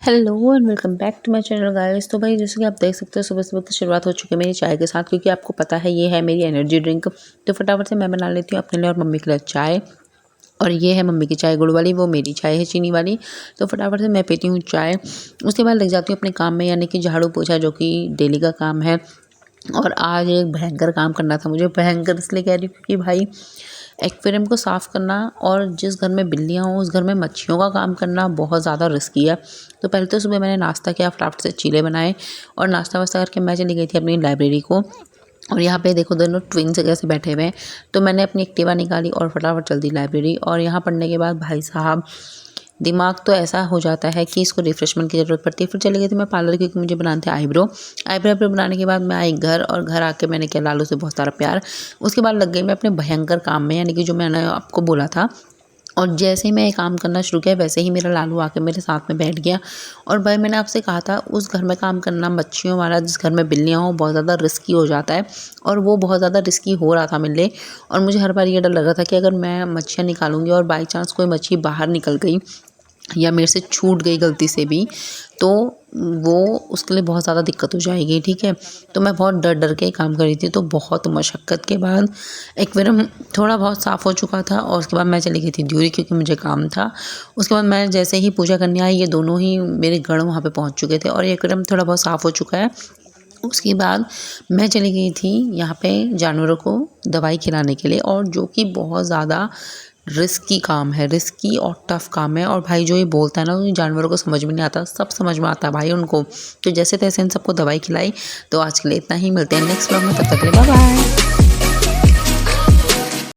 Hello and welcome back to my channel guys. तो भाई जैसे कि आप देख सकते हो सुबह सुबह की शुरुआत हो चुकी है मेरी चाय के साथ, क्योंकि आपको पता है ये है मेरी एनर्जी ड्रिंक। तो फटाफट से मैं बना लेती हूँ अपने लिए और मम्मी के लिए चाय। और ये है मम्मी की चाय गुड़ वाली, वो मेरी चाय है चीनी वाली। तो फटाफट से मैं पीती हूँ चाय। उसके बाद लग जाती हूँ अपने काम में, यानी कि झाड़ू पोछा, जो कि डेली का काम है। और आज एक भयंकर काम करना था मुझे। भयंकर इसलिए कह रही हूँ क्योंकि भाई एक्वेरियम को साफ़ करना और जिस घर में बिल्लियाँ हों उस घर में मच्छियों का काम करना बहुत ज़्यादा रिस्की है। तो पहले तो सुबह मैंने नाश्ता किया, फटाफट से चीले बनाए और नाश्ता वास्ता करके मैं चली गई थी अपनी लाइब्रेरी को। और यहाँ पे देखो दोनों ट्विन्स कैसे बैठे हुए हैं। तो मैंने अपनी एक्टिवा निकाली और फटाफट चल दी लाइब्रेरी। और यहाँ पढ़ने के बाद भाई साहब दिमाग तो ऐसा हो जाता है कि इसको रिफ्रेशमेंट की ज़रूरत पड़ती है। फिर चली गई थी मैं पार्लर, क्योंकि मुझे बनाने थे आईब्रो। आईब्रो बनाने के बाद मैं आई घर, और घर आके मैंने किया लालू से बहुत सारा प्यार। उसके बाद लग गई मैं अपने भयंकर काम में, यानी कि जो मैंने आपको बोला था। और जैसे ही मैं ये काम करना शुरू किया वैसे ही मेरा लालू आके मेरे साथ में बैठ गया। और भाई मैंने आपसे कहा था उस घर में काम करना मच्छियों वाला, जिस घर में बिल्लियाँ हों, बहुत ज़्यादा रिस्की हो जाता है। और वो बहुत ज़्यादा रिस्की हो रहा था मेरे लिए। और मुझे हर बार ये डर लग रहा था कि अगर मैं मच्छियाँ निकालूंगी और बाई चांस कोई मच्छी बाहर निकल गई या मेरे से छूट गई गलती से भी, तो वो उसके लिए बहुत ज़्यादा दिक्कत हो जाएगी। ठीक है, तो मैं बहुत डर डर के काम कर रही थी। तो बहुत मशक्क़त के बाद एक्वेरियम थोड़ा बहुत साफ़ हो चुका था और उसके बाद मैं चली गई थी ड्यूरी, क्योंकि मुझे काम था। उसके बाद मैं जैसे ही पूजा करने आई, ये दोनों ही मेरे गण वहाँ पे पहुँच चुके थे और ये एक्वेरियम थोड़ा बहुत साफ़ हो चुका है। उसके बाद मैं चली गई थी यहाँ पे जानवरों को दवाई खिलाने के लिए, और जो कि बहुत ज़्यादा रिस्की काम है, रिस्की और टफ काम है। और भाई जो ये बोलता है ना, तो जानवरों को समझ में नहीं आता, सब समझ में आता है भाई उनको। तो जैसे तैसे इन सबको दवाई खिलाई। तो आज के लिए इतना ही, मिलते हैं नेक्स्ट ब्लॉग में, तब तक के लिए बाय बाय।